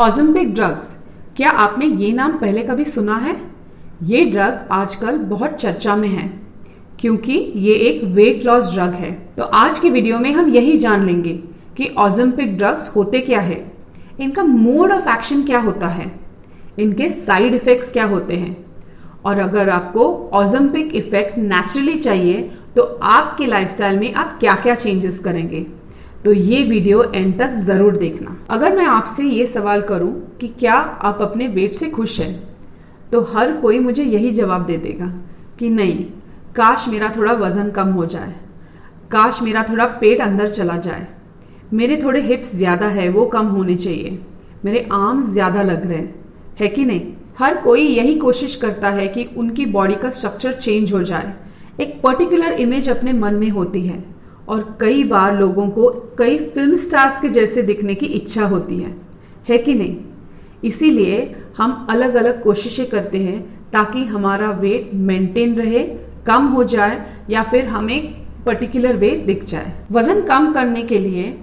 ऑज़ेम्पिक drugs, क्या आपने ये नाम पहले कभी सुना है? ये ड्रग आजकल बहुत चर्चा में है क्योंकि ये एक वेट लॉस ड्रग है। तो आज की वीडियो में हम यही जान लेंगे कि ऑज़ेम्पिक ड्रग्स होते क्या है, इनका मोड ऑफ एक्शन क्या होता है, इनके साइड इफेक्ट्स क्या होते हैं, और अगर आपको ऑज़ेम्पिक इफेक्ट नेचुरली चाहिए तो आपके लाइफस्टाइल में आप क्या क्या चेंजेस करेंगे। तो ये वीडियो एंड तक जरूर देखना। अगर मैं आपसे ये सवाल करूं कि क्या आप अपने वेट से खुश हैं, तो हर कोई मुझे यही जवाब दे देगा कि नहीं, काश मेरा थोड़ा वजन कम हो जाए, काश मेरा थोड़ा पेट अंदर चला जाए, मेरे थोड़े हिप्स ज्यादा है वो कम होने चाहिए, मेरे आर्म्स ज्यादा लग रहे हैं, है कि नहीं? हर कोई यही कोशिश करता है कि उनकी बॉडी का स्ट्रक्चर चेंज हो जाए। एक पर्टिकुलर इमेज अपने मन में होती है और कई बार लोगों को कई फिल्म स्टार्स के जैसे दिखने की इच्छा होती है कि नहीं? इसीलिए हम अलग अलग कोशिशें करते हैं ताकि हमारा वेट मेंटेन रहे, कम हो जाए या फिर हमें पर्टिकुलर वे दिख जाए। वजन कम करने के लिए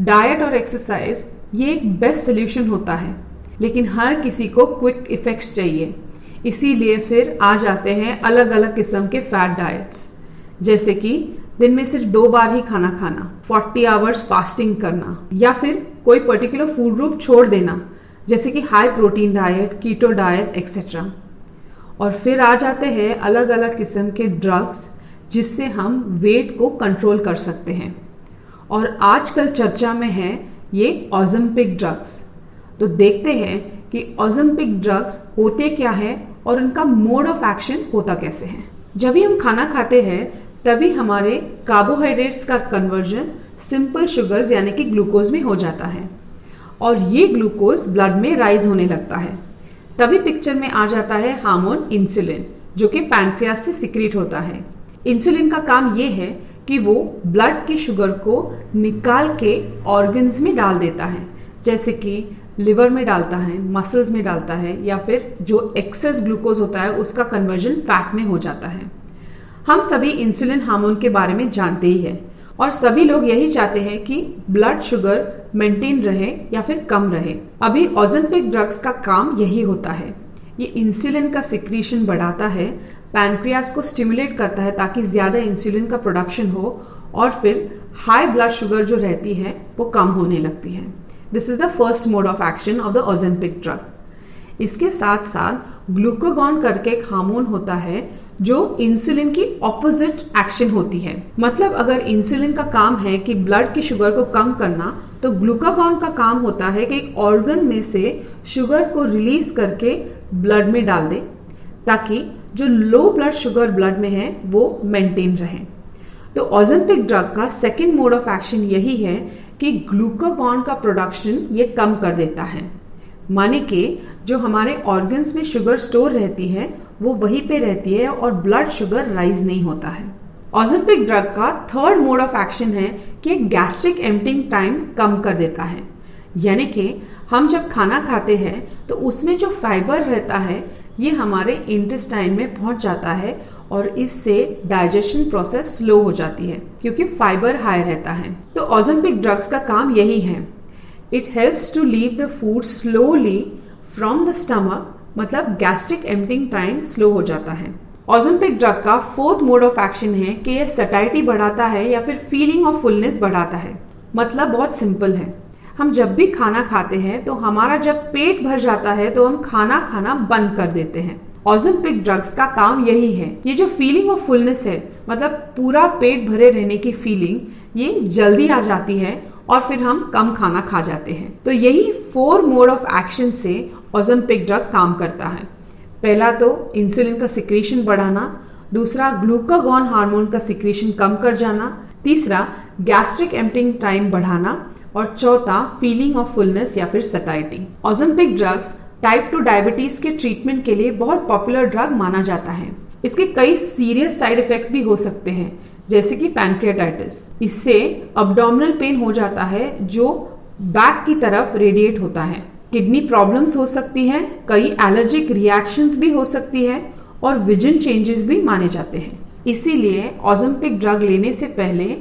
डाइट और एक्सरसाइज ये एक बेस्ट सोल्यूशन होता है, लेकिन हर किसी को क्विक इफेक्ट्स चाहिए। इसीलिए फिर आ जाते हैं अलग अलग किस्म के फैट डाइट्स, जैसे कि दिन में सिर्फ 2 बार ही खाना खाना, 40 आवर्स फास्टिंग करना, या फिर कोई पर्टिकुलर फूड ग्रुप छोड़ देना, जैसे कि high protein diet, keto diet etcetera. और फिर आ जाते हैं अलग अलग किस्म के ड्रग्स जिससे हम वेट को कंट्रोल कर सकते हैं। और आजकल चर्चा में है ये ऑज़ेम्पिक ड्रग्स। तो देखते हैं कि ऑज़ेम्पिक ड्रग्स होते क्या है और उनका मोड ऑफ एक्शन होता कैसे है। जब भी हम खाना खाते हैं तभी हमारे कार्बोहाइड्रेट्स का कन्वर्जन सिंपल शुगर्स यानी कि ग्लूकोज में हो जाता है और ये ग्लूकोज ब्लड में राइज होने लगता है। तभी पिक्चर में आ जाता है हार्मोन इंसुलिन, जो कि पैनक्रियास से सिक्रीट होता है। इंसुलिन का काम ये है कि वो ब्लड की शुगर को निकाल के ऑर्गन्स में डाल देता है, जैसे कि लिवर में डालता है, मसल्स में डालता है, या फिर जो एक्सेस ग्लूकोज होता है उसका कन्वर्जन फैट में हो जाता है। हम सभी इंसुलिन हार्मोन के बारे में जानते ही हैं और सभी लोग यही चाहते हैं कि ब्लड शुगर मेंटेन रहे या फिर कम रहे। अभी ऑज़ेम्पिक ड्रग्स का काम यही होता है। ये इंसुलिन का सिक्रीशन बढ़ाता है, पैनक्रियास को स्टिमुलेट करता है ताकि ज्यादा इंसुलिन का प्रोडक्शन हो और फिर हाई ब्लड शुगर जो रहती है वो कम होने लगती है। This is the first mode of action of the Ozempic drug. इसके साथ साथ ग्लूकागॉन करके एक हार्मोन होता है जो इंसुलिन की ऑपोजिट एक्शन होती है। मतलब अगर इंसुलिन का काम है कि ब्लड की शुगर को कम करना, तो ग्लूकागॉन का काम होता है कि एक ऑर्गन में से शुगर को रिलीज करके ब्लड में डाल दे ताकि जो लो ब्लड शुगर ब्लड में है वो मेंटेन रहे। तो ऑज़ेम्पिक ड्रग का सेकेंड मोड ऑफ एक्शन यही है कि ग्लूकागॉन का प्रोडक्शन ये कम कर देता है, माने कि जो हमारे ऑर्गन्स में शुगर स्टोर रहती है वो वहीं पे रहती है और ब्लड शुगर राइज नहीं होता है। ऑज़ेम्पिक ड्रग का थर्ड मोड ऑफ एक्शन है कि गैस्ट्रिक एम्प्टिंग टाइम कम कर देता है, यानी कि हम जब खाना खाते हैं तो उसमें जो फाइबर रहता है ये हमारे इंटेस्टाइन में पहुंच जाता है और इससे डाइजेशन प्रोसेस स्लो हो जाती है क्योंकि फाइबर हाई रहता है। तो ऑज़ेम्पिक ड्रग्स का काम यही है, it helps to leave the food slowly from the stomach, मतलब गैस्ट्रिक एम्प्टिंग टाइम स्लो हो जाता है। ऑज़ेम्पिक ड्रग का फोर्थ मोड ऑफ एक्शन है कि यह सैटिस्फैक्शन बढ़ाता है या फिर फीलिंग ऑफ फुलनेस बढ़ाता है। मतलब बहुत सिंपल है, हम जब भी खाना खाते हैं तो हमारा जब पेट भर जाता है तो हम खाना खाना बंद कर देते हैं। ऑज़ेम्पिक ड्रग्स का काम यही है, ये जो फीलिंग ऑफ फुलनेस है, मतलब पूरा पेट भरे रहने की फीलिंग, ये जल्दी आ जाती है और फिर हम कम खाना खा जाते हैं। तो यही 4 मोड ऑफ एक्शन से ऑज़ेम्पिक ड्रग काम करता है। पहला तो इंसुलिन का सिक्रीशन बढ़ाना, दूसरा ग्लूकागॉन हार्मोन का सिक्रीशन कम कर जाना, तीसरा गैस्ट्रिक एम्प्टिंग टाइम बढ़ाना और चौथा फीलिंग ऑफ फुलनेस या फिर सटाइटी। ऑज़ेम्पिक ड्रग्स टाइप 2 डायबिटीज के ट्रीटमेंट के लिए बहुत पॉपुलर ड्रग माना जाता है। इसके कई सीरियस साइड इफेक्ट्स भी हो सकते हैं, जैसे कि पैनक्रियाटाइटिस। इससे अब्डोमिनल पेन हो जाता है जो बैक की तरफ रेडिएट होता है, किडनी प्रॉब्लम्स हो सकती हैं, कई एलर्जिक रिएक्शंस भी हो सकती है और विजन चेंजेस भी माने जाते हैं। इसीलिए ऑज़ेम्पिक ड्रग लेने से पहले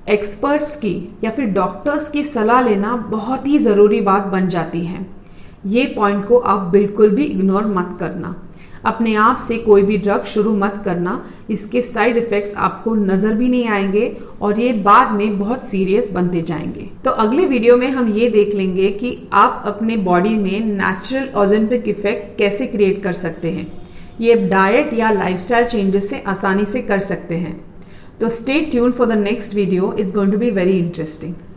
एक्सपर्ट्स की या फिर डॉक्टर्स की सलाह लेना बहुत ही जरूरी बात बन जाती है। ये पॉइंट को आप बिल्कुल भी इग्नोर मत करना। अपने आप से कोई भी ड्रग शुरू मत करना, इसके साइड इफेक्ट्स आपको नजर भी नहीं आएंगे और ये बाद में बहुत सीरियस बनते जाएंगे। तो अगले वीडियो में हम ये देख लेंगे कि आप अपने बॉडी में नेचुरल ऑजेम्पिक इफेक्ट कैसे क्रिएट कर सकते हैं। ये डाइट या लाइफस्टाइल चेंजेस से आसानी से कर सकते हैं। तो stay tuned for the next video, it's going to be very interesting.